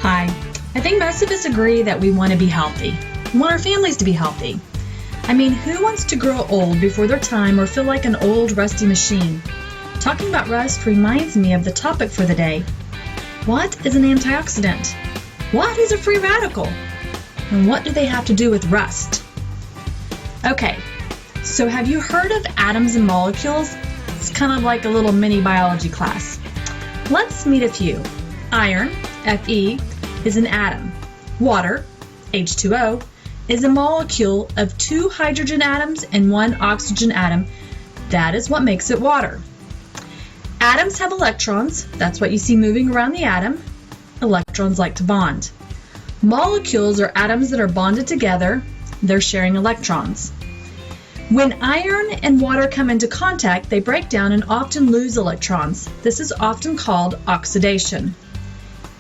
Hi. I think most of us agree that we want to be healthy. We want our families to be healthy. I mean, who wants to grow old before their time or feel like an old, rusty machine? Talking about rust reminds me of the topic for the day. What is an antioxidant? What is a free radical? And what do they have to do with rust? Okay, so have you heard of atoms and molecules? It's kind of like a little mini biology class. Let's meet a few. Iron, Fe, is an atom. Water, H2O, is a molecule of 2 hydrogen atoms and 1 oxygen atom. That is what makes it water. Atoms have electrons. That's what you see moving around the atom. Electrons like to bond. Molecules are atoms that are bonded together. They're sharing electrons. When iron and water come into contact, they break down and often lose electrons. This is often called oxidation.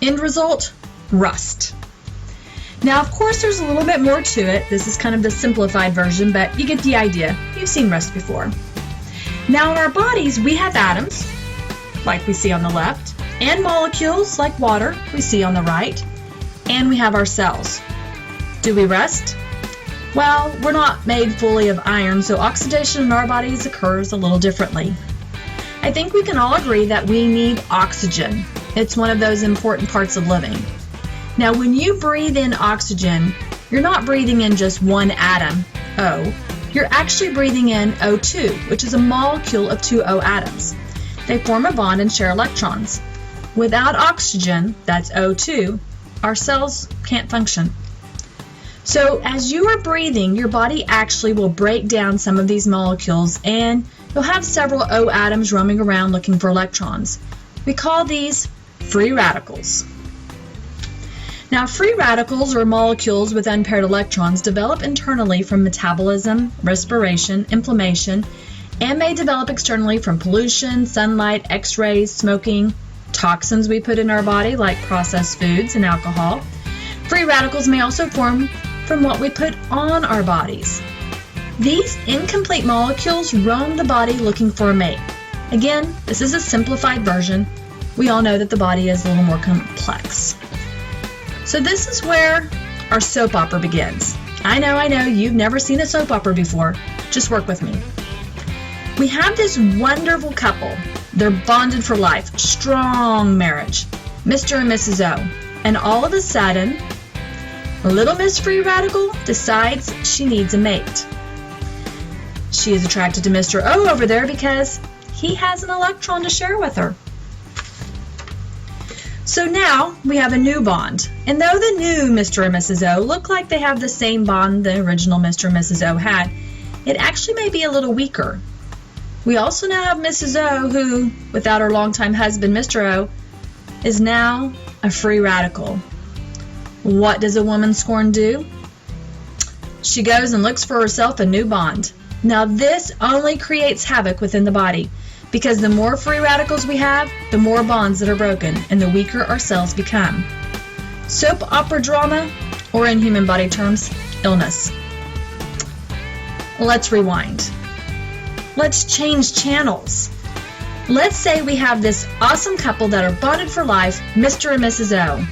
End result, rust. Now, of course, there's a little bit more to it. This is kind of the simplified version, but you get the idea. You've seen rust before. Now, in our bodies, we have atoms, like we see on the left, and molecules, like water, we see on the right, and we have our cells. Do we rust? Well, we're not made fully of iron, so oxidation in our bodies occurs a little differently. I think we can all agree that we need oxygen. It's one of those important parts of living. Now, when you breathe in oxygen, you're not breathing in just one atom, O. You're actually breathing in O2, which is a molecule of 2 O atoms. They form a bond and share electrons. Without oxygen, that's O2, our cells can't function. So as you are breathing, your body actually will break down some of these molecules, and you'll have several O atoms roaming around looking for electrons. We call these free radicals. Now, free radicals, or molecules with unpaired electrons, develop internally from metabolism, respiration, inflammation, and may develop externally from pollution, sunlight, x-rays, smoking, toxins we put in our body like processed foods and alcohol. Free radicals may also form from what we put on our bodies. These incomplete molecules roam the body looking for a mate. Again, this is a simplified version. We all know that the body is a little more complex. So this is where our soap opera begins. I know, you've never seen a soap opera before. Just work with me. We have this wonderful couple. They're bonded for life, strong marriage, Mr. and Mrs. O. And all of a sudden, little Miss Free Radical decides she needs a mate. She is attracted to Mr. O over there because he has an electron to share with her. So now we have a new bond. And though the new Mr. and Mrs. O look like they have the same bond the original Mr. and Mrs. O had, it actually may be a little weaker. We also now have Mrs. O who, without her longtime husband, Mr. O, is now a free radical. What does a woman scorned do? She goes and looks for herself a new bond. Now this only creates havoc within the body, because the more free radicals we have, the more bonds that are broken, and the weaker our cells become. Soap opera drama, or in human body terms, illness. Let's rewind. Let's change channels. Let's say we have this awesome couple that are bonded for life, Mr. and Mrs. O,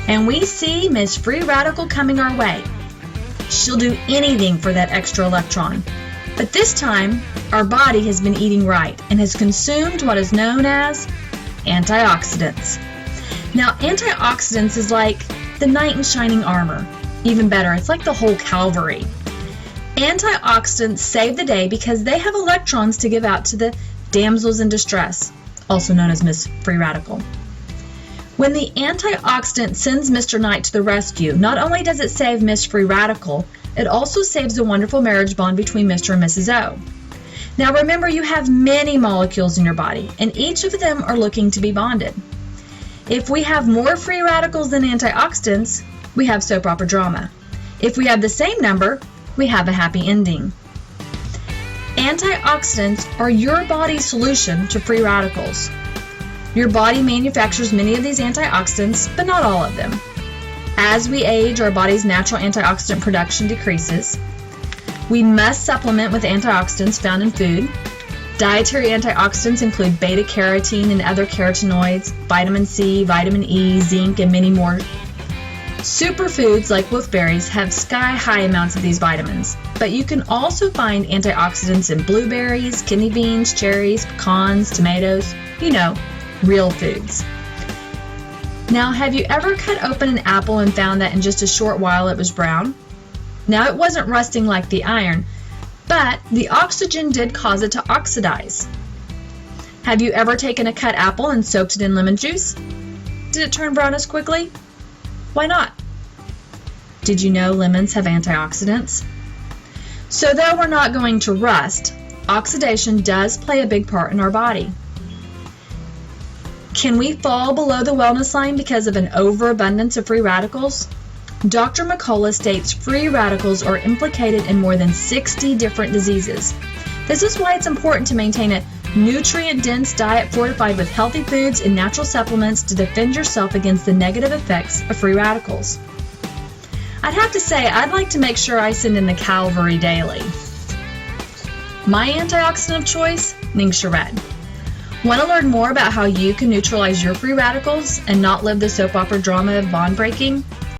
and we see Miss Free Radical coming our way. She'll do anything for that extra electron. But this time, our body has been eating right and has consumed what is known as antioxidants. Now, antioxidants is like the knight in shining armor. Even better, it's like the whole cavalry. Antioxidants save the day because they have electrons to give out to the damsels in distress, also known as Miss Free Radical. When the antioxidant sends Mr. Knight to the rescue, not only does it save Miss Free Radical, it also saves a wonderful marriage bond between Mr. and Mrs. O. Now remember, you have many molecules in your body, and each of them are looking to be bonded. If we have more free radicals than antioxidants, we have soap opera drama. If we have the same number, we have a happy ending. Antioxidants are your body's solution to free radicals. Your body manufactures many of these antioxidants, but not all of them. As we age, our body's natural antioxidant production decreases. We must supplement with antioxidants found in food. Dietary antioxidants include beta-carotene and other carotenoids, vitamin C, vitamin E, zinc, and many more. Superfoods like wolfberries have sky-high amounts of these vitamins, but you can also find antioxidants in blueberries, kidney beans, cherries, pecans, tomatoes, real foods. Now, have you ever cut open an apple and found that in just a short while it was brown? Now, it wasn't rusting like the iron, but the oxygen did cause it to oxidize. Have you ever taken a cut apple and soaked it in lemon juice? Did it turn brown as quickly? Why not? Did you know lemons have antioxidants? So though we're not going to rust, oxidation does play a big part in our body. Can we fall below the wellness line because of an overabundance of free radicals? Dr. McCullough states free radicals are implicated in more than 60 different diseases. This is why it's important to maintain a nutrient-dense diet fortified with healthy foods and natural supplements to defend yourself against the negative effects of free radicals. I'd have to say I'd like to make sure I send in the Calvary daily. My antioxidant of choice, Ningxia Red. Want to learn more about how you can neutralize your free radicals and not live the soap opera drama of bond breaking?